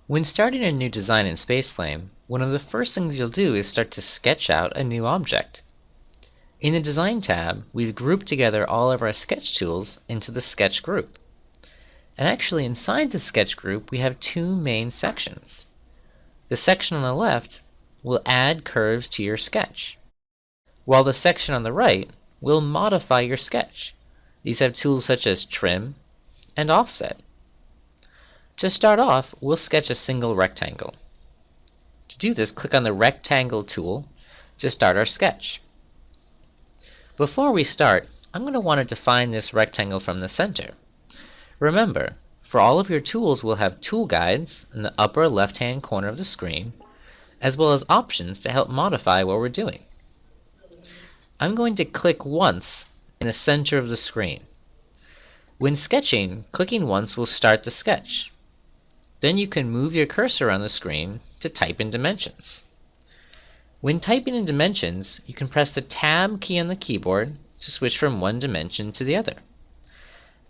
When starting a new design in SpaceClaim, one of the first things you'll do is start to sketch out a new object. In the Design tab, we've grouped together all of our sketch tools into the Sketch group. And actually inside the Sketch group, we have two main sections. The section on the left will add curves to your sketch, while the section on the right will modify your sketch. These have tools such as trim and offset. To start off, we'll sketch a single rectangle. To do this, click on the Rectangle tool to start our sketch. Before we start, I'm going to want to define this rectangle from the center. Remember, for all of your tools, we'll have tool guides in the upper left-hand corner of the screen, as well as options to help modify what we're doing. I'm going to click once in the center of the screen. When sketching, clicking once will start the sketch. Then you can move your cursor on the screen to type in dimensions. When typing in dimensions, you can press the Tab key on the keyboard to switch from one dimension to the other.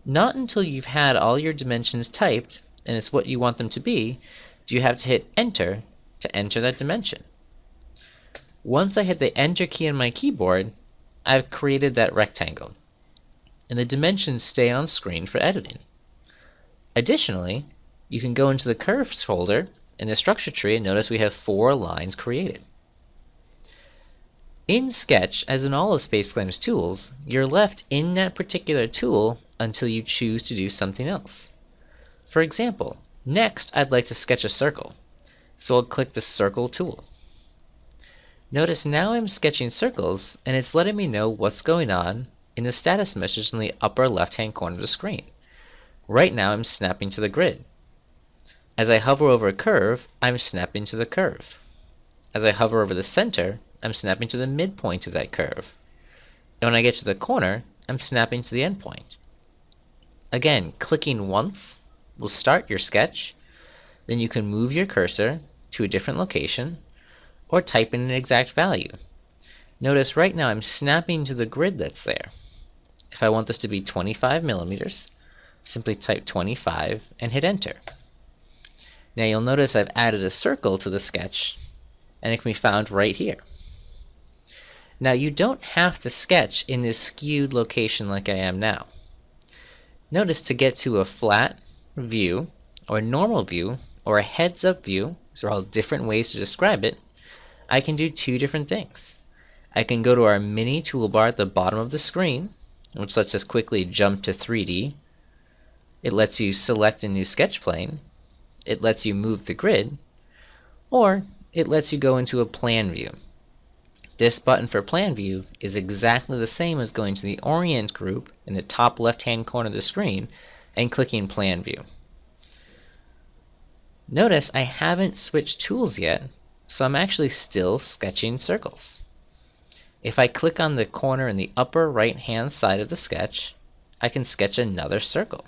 Not until you've had all your dimensions typed and it's what you want them to be, do you have to hit Enter to enter that dimension. Once I hit the Enter key on my keyboard, I've created that rectangle, and the dimensions stay on screen for editing. Additionally, you can go into the Curves folder in the structure tree and notice we have 4 lines created. In Sketch, as in all of SpaceClaim's tools, you're left in that particular tool until you choose to do something else. For example, next I'd like to sketch a circle, so I'll click the Circle tool. Notice now I'm sketching circles and it's letting me know what's going on in the status message in the upper left-hand corner of the screen. Right now I'm snapping to the grid. As I hover over a curve, I'm snapping to the curve. As I hover over the center, I'm snapping to the midpoint of that curve. And when I get to the corner, I'm snapping to the endpoint. Again, clicking once will start your sketch. Then you can move your cursor to a different location or type in an exact value. Notice right now I'm snapping to the grid that's there. If I want this to be 25 millimeters, simply type 25 and hit Enter. Now you'll notice I've added a circle to the sketch, and it can be found right here. Now you don't have to sketch in this skewed location like I am now. Notice to get to a flat view, or a normal view, or a heads-up view, these are all different ways to describe it, I can do 2 different things. I can go to our mini toolbar at the bottom of the screen, which lets us quickly jump to 3D. It lets you select a new sketch plane. It lets you move the grid, or it lets you go into a plan view. This button for plan view is exactly the same as going to the Orient group in the top left-hand corner of the screen and clicking plan view. Notice I haven't switched tools yet, so I'm actually still sketching circles. If I click on the corner in the upper right-hand side of the sketch, I can sketch another circle.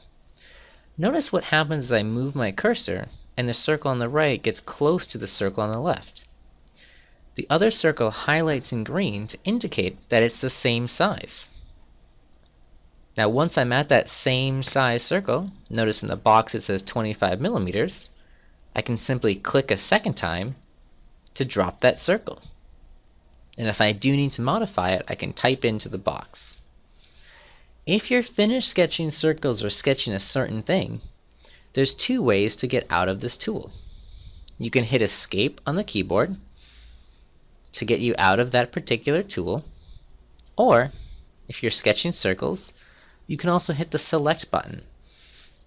Notice what happens as I move my cursor and the circle on the right gets close to the circle on the left. The other circle highlights in green to indicate that it's the same size. Now once I'm at that same size circle, notice in the box it says 25 millimeters, I can simply click a second time to drop that circle. And if I do need to modify it, I can type into the box. If you're finished sketching circles or sketching a certain thing, there's 2 ways to get out of this tool. You can hit Escape on the keyboard to get you out of that particular tool, or if you're sketching circles, you can also hit the Select button.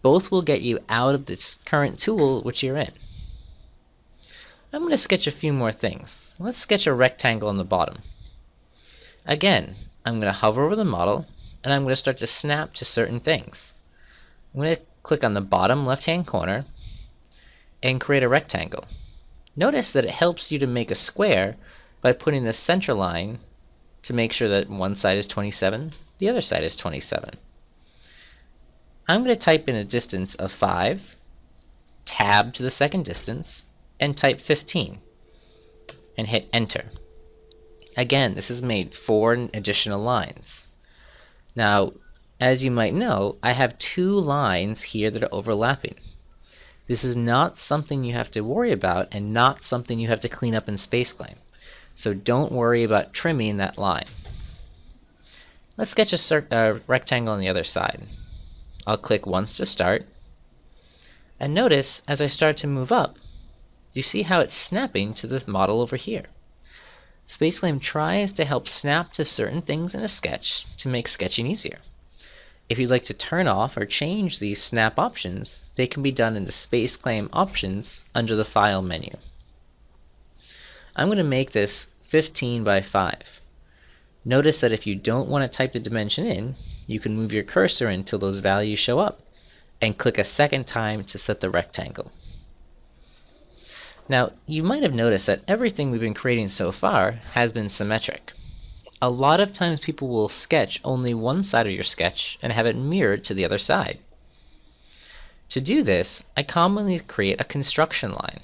Both will get you out of this current tool which you're in. I'm going to sketch a few more things. Let's sketch a rectangle on the bottom. Again, I'm going to hover over the model and I'm going to start to snap to certain things. I'm going to click on the bottom left-hand corner and create a rectangle. Notice that it helps you to make a square by putting the center line to make sure that one side is 27, the other side is 27. I'm going to type in a distance of 5, tab to the second distance, and type 15, and hit Enter. Again, this has made 4 additional lines. Now, as you might know, I have 2 lines here that are overlapping. This is not something you have to worry about and not something you have to clean up in SpaceClaim. So don't worry about trimming that line. Let's sketch a rectangle on the other side. I'll click once to start. And notice as I start to move up, you see how it's snapping to this model over here. SpaceClaim tries to help snap to certain things in a sketch to make sketching easier. If you'd like to turn off or change these snap options, they can be done in the SpaceClaim options under the File menu. I'm going to make this 15 by 5. Notice that if you don't want to type the dimension in, you can move your cursor until those values show up and click a second time to set the rectangle. Now, you might have noticed that everything we've been creating so far has been symmetric. A lot of times people will sketch only one side of your sketch and have it mirrored to the other side. To do this, I commonly create a construction line.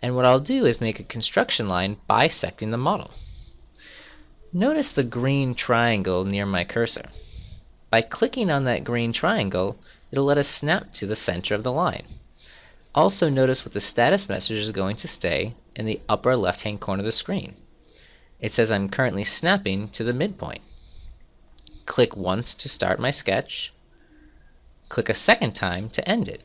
And what I'll do is make a construction line bisecting the model. Notice the green triangle near my cursor. By clicking on that green triangle, it'll let us snap to the center of the line. Also notice what the status message is going to stay in the upper left-hand corner of the screen. It says I'm currently snapping to the midpoint. Click once to start my sketch. Click a second time to end it.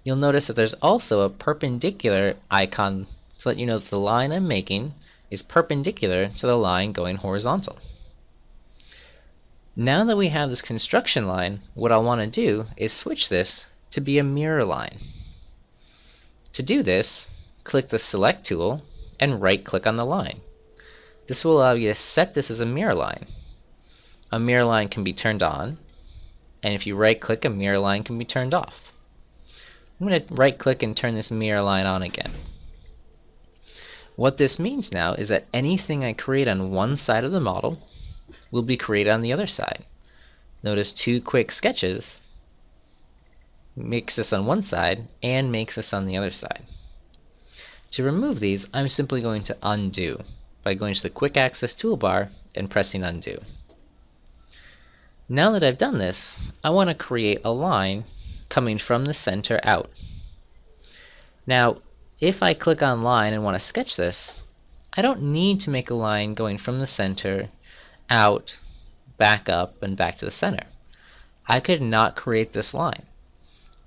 You'll notice that there's also a perpendicular icon to let you know that the line I'm making is perpendicular to the line going horizontal. Now that we have this construction line, what I'll want to do is switch this to be a mirror line. To do this, click the Select tool and right-click on the line. This will allow you to set this as a mirror line. A mirror line can be turned on, and if you right-click, a mirror line can be turned off. I'm going to right-click and turn this mirror line on again. What this means now is that anything I create on one side of the model will be created on the other side. Notice two quick sketches makes this on one side and makes this on the other side. To remove these, I'm simply going to undo by going to the Quick Access toolbar and pressing undo. Now that I've done this, I want to create a line coming from the center out. Now, if I click on line and want to sketch this, I don't need to make a line going from the center out, back up, and back to the center. I could not create this line,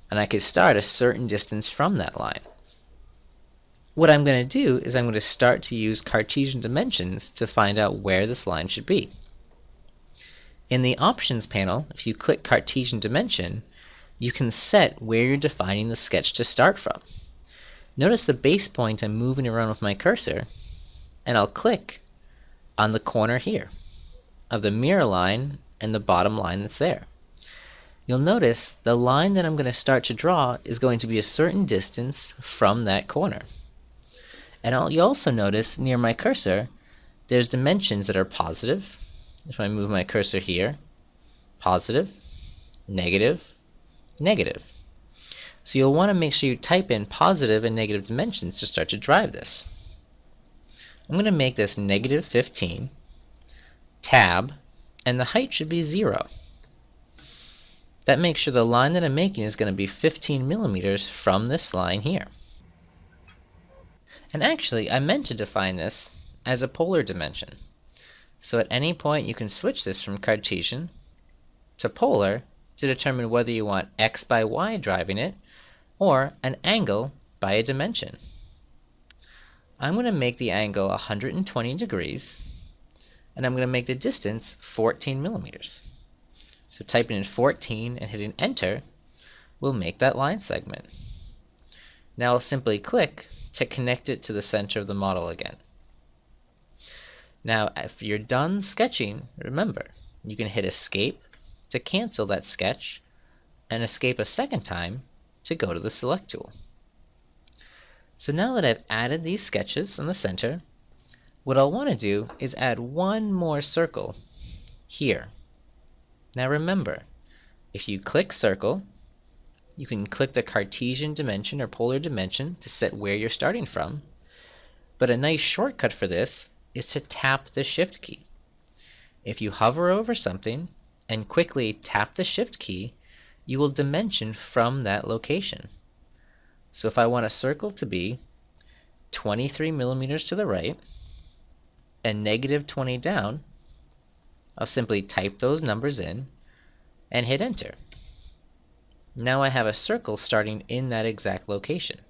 and I could start a certain distance from that line. What I'm going to do is I'm going to start to use Cartesian dimensions to find out where this line should be. In the Options panel, if you click Cartesian dimension, you can set where you're defining the sketch to start from. Notice the base point I'm moving around with my cursor, and I'll click on the corner here of the mirror line and the bottom line that's there. You'll notice the line that I'm going to start to draw is going to be a certain distance from that corner. And you'll also notice near my cursor there's dimensions that are positive. If I move my cursor here, positive, negative, negative. So you'll want to make sure you type in positive and negative dimensions to start to drive this. I'm going to make this negative 15, tab, and the height should be 0. That makes sure the line that I'm making is going to be 15 millimeters from this line here. And actually, I meant to define this as a polar dimension. So at any point you can switch this from Cartesian to polar to determine whether you want x by y driving it or an angle by a dimension. I'm going to make the angle 120 degrees, and I'm going to make the distance 14 millimeters. So typing in 14 and hitting enter will make that line segment. Now I'll simply click to connect it to the center of the model again. Now if you're done sketching, remember, you can hit escape to cancel that sketch and escape a second time to go to the Select tool. So now that I've added these sketches in the center, what I'll want to do is add one more circle here. Now remember, if you click circle, you can click the Cartesian dimension or polar dimension to set where you're starting from, but a nice shortcut for this is to tap the Shift key. If you hover over something and quickly tap the Shift key, you will dimension from that location. So if I want a circle to be 23 millimeters to the right and negative 20 down, I'll simply type those numbers in and hit enter. Now I have a circle starting in that exact location.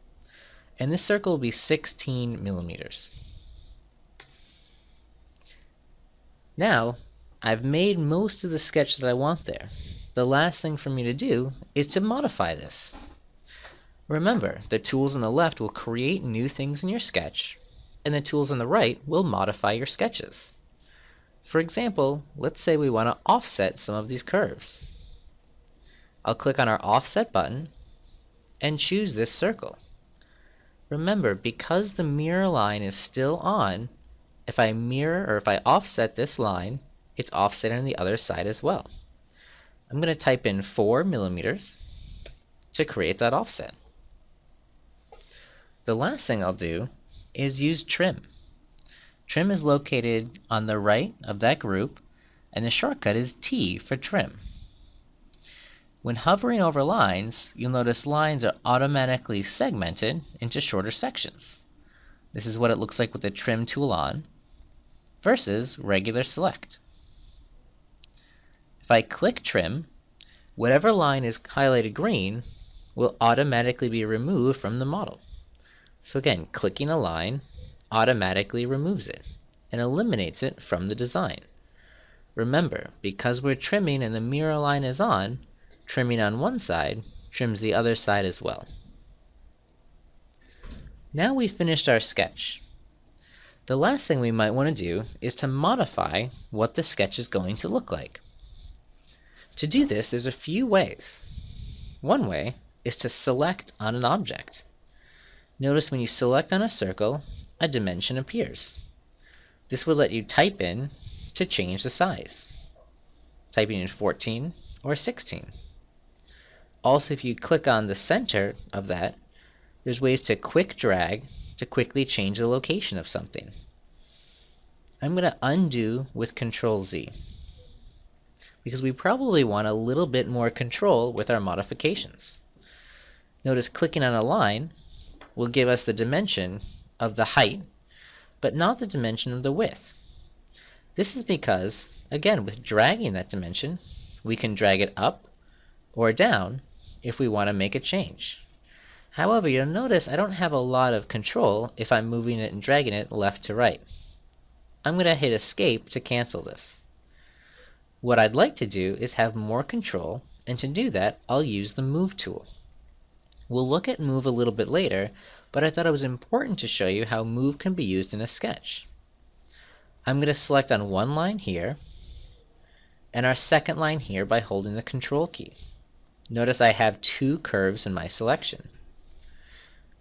And this circle will be 16 millimeters. Now, I've made most of the sketch that I want there. The last thing for me to do is to modify this. Remember, the tools on the left will create new things in your sketch, and the tools on the right will modify your sketches. For example, let's say we want to offset some of these curves. I'll click on our Offset button and choose this circle. Remember, because the mirror line is still on, if I offset this line, it's offset on the other side as well. I'm going to type in 4 millimeters to create that offset. The last thing I'll do is use Trim. Trim is located on the right of that group, and the shortcut is T for Trim. When hovering over lines, you'll notice lines are automatically segmented into shorter sections. This is what it looks like with the Trim tool on versus regular select. If I click Trim, whatever line is highlighted green will automatically be removed from the model. So again, clicking a line automatically removes it and eliminates it from the design. Remember, because we're trimming and the mirror line is on, trimming on one side trims the other side as well. Now we've finished our sketch. The last thing we might want to do is to modify what the sketch is going to look like. To do this, there's a few ways. One way is to select on an object. Notice when you select on a circle, a dimension appears. This will let you type in to change the size, typing in 14 or 16. Also, if you click on the center of that, there's ways to quick drag to quickly change the location of something. I'm going to undo with Control Z because we probably want a little bit more control with our modifications. Notice clicking on a line will give us the dimension of the height, but not the dimension of the width. This is because, again, with dragging that dimension, we can drag it up or down if we want to make a change. However, you'll notice I don't have a lot of control if I'm moving it and dragging it left to right. I'm going to hit Escape to cancel this. What I'd like to do is have more control, and to do that, I'll use the Move tool. We'll look at Move a little bit later, but I thought it was important to show you how Move can be used in a sketch. I'm going to select on one line here, and our second line here by holding the Control key. Notice I have two curves in my selection.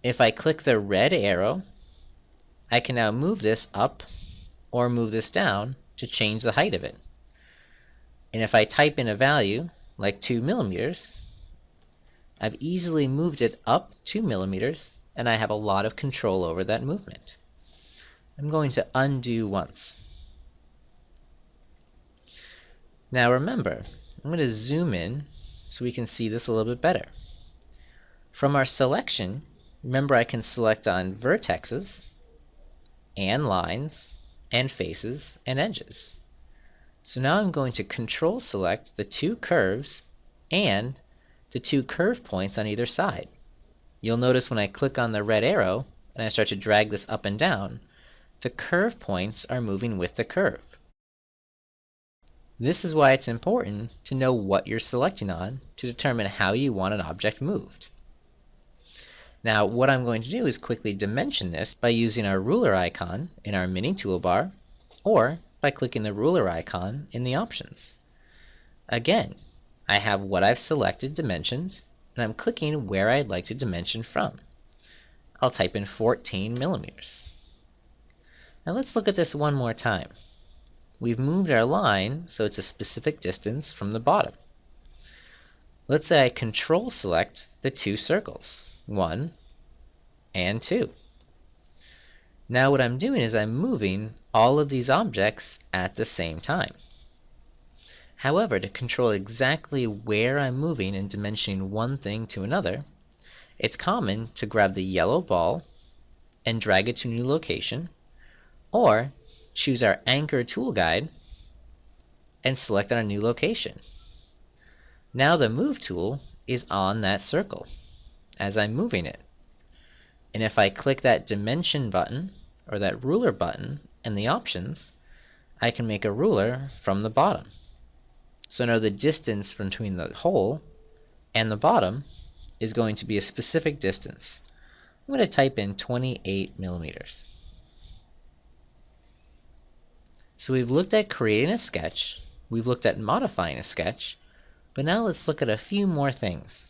If I click the red arrow, I can now move this up or move this down to change the height of it. And if I type in a value like 2 millimeters, I've easily moved it up 2 millimeters, and I have a lot of control over that movement. I'm going to undo once. Now remember, I'm going to zoom in so we can see this a little bit better. From our selection, remember I can select on vertexes and lines and faces and edges. So now I'm going to Control select the two curves and the two curve points on either side. You'll notice when I click on the red arrow and I start to drag this up and down, the curve points are moving with the curve. This is why it's important to know what you're selecting on to determine how you want an object moved. Now what I'm going to do is quickly dimension this by using our ruler icon in our mini toolbar, or by clicking the ruler icon in the options. Again, I have what I've selected dimensioned, and I'm clicking where I'd like to dimension from. I'll type in 14 millimeters. Now let's look at this one more time. We've moved our line so it's a specific distance from the bottom. Let's say I Control select the two circles, 1 and 2. Now what I'm doing is I'm moving all of these objects at the same time. However, to control exactly where I'm moving and dimensioning one thing to another, It's common to grab the yellow ball and drag it to a new location, or choose our anchor tool guide and select on a new location. Now the move tool is on that circle as I'm moving it. And if I click that dimension button or that ruler button in the options, I can make a ruler from the bottom. So now the distance between the hole and the bottom is going to be a specific distance. I'm going to type in 28 millimeters. So we've looked at creating a sketch, we've looked at modifying a sketch, but now let's look at a few more things.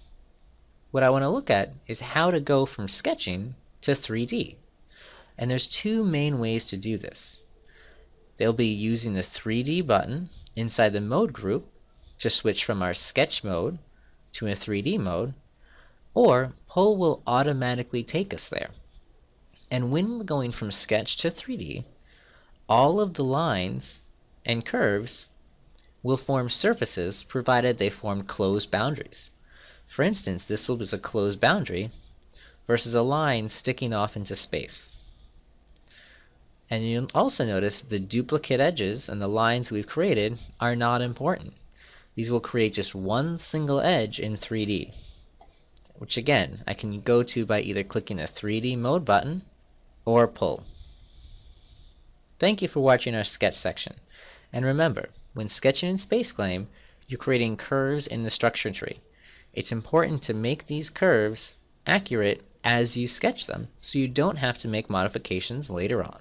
What I want to look at is how to go from sketching to 3D. And there's two main ways to do this. They'll be using the 3D button inside the mode group to switch from our sketch mode to a 3D mode, or Pull will automatically take us there. And when we're going from sketch to 3D, all of the lines and curves will form surfaces provided they form closed boundaries. For instance, this was a closed boundary versus a line sticking off into space. And you'll also notice the duplicate edges and the lines we've created are not important. These will create just one single edge in 3D, which again, I can go to by either clicking the 3D mode button or Pull. Thank you for watching our sketch section. And remember, when sketching in SpaceClaim, you're creating curves in the structure tree. It's important to make these curves accurate as you sketch them, so you don't have to make modifications later on.